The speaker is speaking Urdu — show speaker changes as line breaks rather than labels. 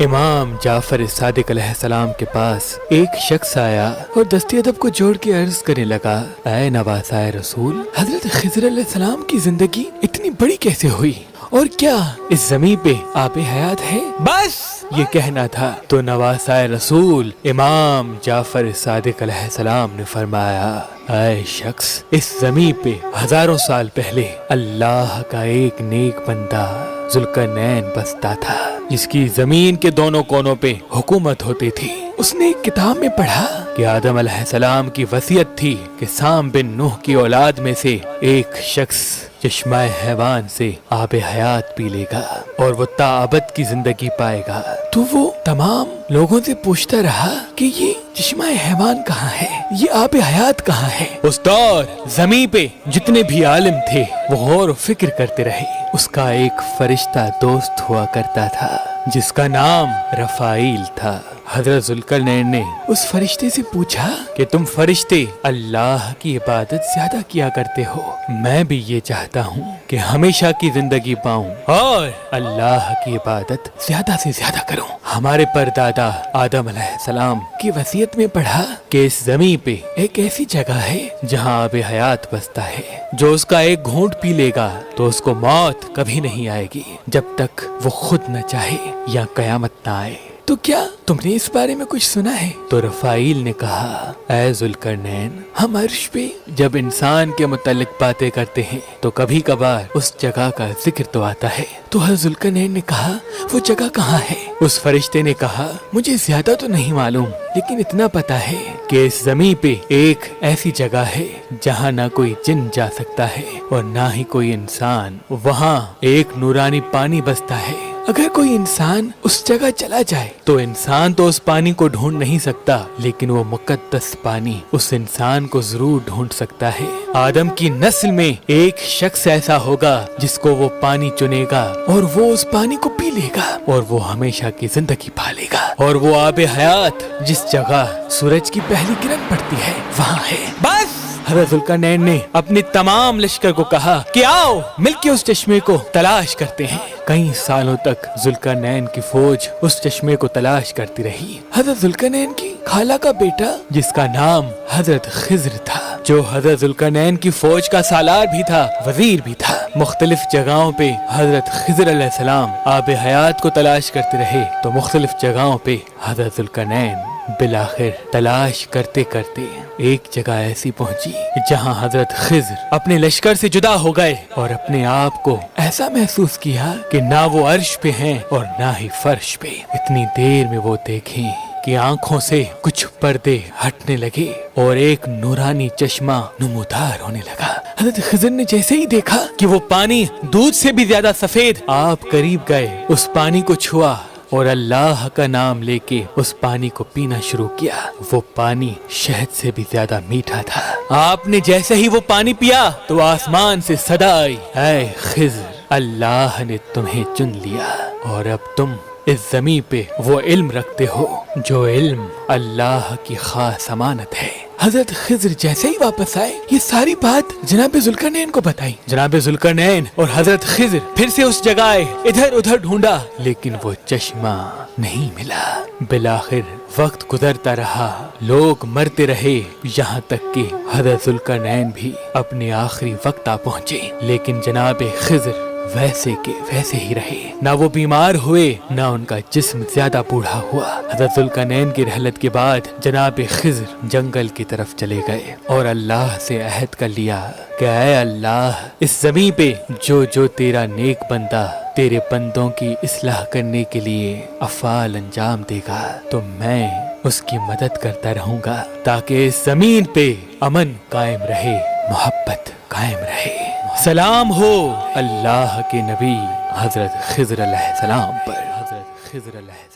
امام جعفر صادق علیہ السلام کے پاس ایک شخص آیا اور دستی ادب کو جوڑ کے عرض کرنے لگا، اے نواسائے رسول، حضرت خضر علیہ السلام کی زندگی اتنی بڑی کیسے ہوئی؟ اور کیا اس زمین پہ آب حیات ہے؟ بس یہ کہنا تھا تو نواسائے رسول امام جعفر صادق علیہ السلام نے فرمایا، اے شخص، اس زمین پہ ہزاروں سال پہلے اللہ کا ایک نیک بندہ ذوالقرنین بستا تھا، جس کی زمین کے دونوں کونوں پہ حکومت ہوتی تھی۔ اس نے ایک کتاب میں پڑھا کہ آدم علیہ السلام کی وصیت تھی کہ سام بن نوح کی اولاد میں سے ایک شخص چشمہ حیوان سے آب حیات پی لے گا اور وہ تا ابد کی زندگی پائے گا۔ تو وہ تمام لوگوں سے پوچھتا رہا کہ یہ چشمہ حیوان کہاں ہے، یہ آب حیات کہاں ہے؟ اس دور زمین پہ جتنے بھی عالم تھے وہ غور و فکر کرتے رہے۔ اس کا ایک فرشتہ دوست ہوا کرتا تھا جس کا نام رفائیل تھا۔ حضرت ذوالقرنین نے اس فرشتے سے پوچھا کہ تم فرشتے اللہ کی عبادت زیادہ کیا کرتے ہو، میں بھی یہ چاہتا ہوں کہ ہمیشہ کی زندگی پاؤں اور اللہ کی عبادت زیادہ سے زیادہ کروں۔ ہمارے پردادا آدم علیہ السلام کی وصیت میں پڑھا کہ اس زمین پہ ایک ایسی جگہ ہے جہاں آب حیات بستا ہے، جو اس کا ایک گھونٹ پی لے گا تو اس کو موت کبھی نہیں آئے گی جب تک وہ خود نہ چاہے یا قیامت نہ آئے۔ تو کیا تم نے اس بارے میں کچھ سنا ہے؟ تو رفائیل نے کہا، اے ذوالقرنین، ہم عرش پہ جب انسان کے متعلق باتیں کرتے ہیں تو کبھی کبھار اس جگہ کا ذکر تو آتا ہے۔ تو حضرت ذوالقرنین نے کہا، وہ جگہ کہاں ہے؟ اس فرشتے نے کہا، مجھے زیادہ تو نہیں معلوم، لیکن اتنا پتا ہے کہ اس زمین پہ ایک ایسی جگہ ہے جہاں نہ کوئی جن جا سکتا ہے اور نہ ہی کوئی انسان۔ وہاں ایک نورانی پانی بستا ہے۔ اگر کوئی انسان اس جگہ چلا جائے تو انسان تو اس پانی کو ڈھونڈ نہیں سکتا، لیکن وہ مقدس پانی اس انسان کو ضرور ڈھونڈ سکتا ہے۔ آدم کی نسل میں ایک شخص ایسا ہوگا جس کو وہ پانی چنے گا اور وہ اس پانی کو پی لے گا اور وہ ہمیشہ کی زندگی پا لے گا، اور وہ آب حیات جس جگہ سورج کی پہلی کرن پڑتی ہے وہاں ہے۔ بس حضرت ذوالقرنین نے اپنی تمام لشکر کو کہا کہ آؤ مل کے اس چشمے کو تلاش کرتے ہیں۔ کئی سالوں تک ذوالقرنین کی فوج اس چشمے کو تلاش کرتی رہی۔ حضرت ذوالقرنین کی خالہ کا بیٹا جس کا نام حضرت خضر تھا، جو حضرت ذوالقرنین کی فوج کا سالار بھی تھا، وزیر بھی تھا، مختلف جگہوں پہ حضرت خضر علیہ السلام آب حیات کو تلاش کرتے رہے تو مختلف جگہوں پہ حضرت ذوالقرنین بالآخر تلاش کرتے کرتے ایک جگہ ایسی پہنچی جہاں حضرت خضر اپنے لشکر سے جدا ہو گئے اور اپنے آپ کو ایسا محسوس کیا کہ نہ وہ عرش پہ ہیں اور نہ ہی فرش پہ۔ اتنی دیر میں وہ دیکھیں کہ آنکھوں سے کچھ پردے ہٹنے لگے اور ایک نورانی چشمہ نمودار ہونے لگا۔ حضرت خضر نے جیسے ہی دیکھا کہ وہ پانی دودھ سے بھی زیادہ سفید، آپ قریب گئے، اس پانی کو چھوا اور اللہ کا نام لے کے اس پانی کو پینا شروع کیا۔ وہ پانی شہد سے بھی زیادہ میٹھا تھا۔ آپ نے جیسے ہی وہ پانی پیا تو آسمان سے صدا آئی، اے خضر، اللہ نے تمہیں چن لیا اور اب تم اس زمین پہ وہ علم رکھتے ہو جو علم اللہ کی خاص امانت ہے۔ حضرت خضر جیسے ہی واپس آئے یہ ساری بات جناب ذوالقرنین کو بتائی۔ جناب ذوالقرنین اور حضرت خضر پھر سے اس جگہ آئے، ادھر ادھر ڈھونڈا لیکن وہ چشمہ نہیں ملا۔ بالآخر وقت گزرتا رہا، لوگ مرتے رہے، یہاں تک کہ حضرت ذوالقرنین بھی اپنے آخری وقت آ پہنچے، لیکن جناب خضر ویسے کے ویسے ہی رہے۔ نہ وہ بیمار ہوئے نہ ان کا جسم زیادہ بوڑھا ہوا۔ حضرت ذوالقرنین کی رحلت کے بعد جناب خضر جنگل کی طرف چلے گئے اور اللہ سے عہد کر لیا کہ اے اللہ، اس زمین پہ جو تیرا نیک بندہ تیرے بندوں کی اصلاح کرنے کے لیے افعال انجام دے گا تو میں اس کی مدد کرتا رہوں گا تاکہ اس زمین پہ امن قائم رہے، محبت قائم رہے۔ سلام ہو اللہ کے نبی حضرت خضر علیہ السلام پر۔ حضرت خضر علیہ السلام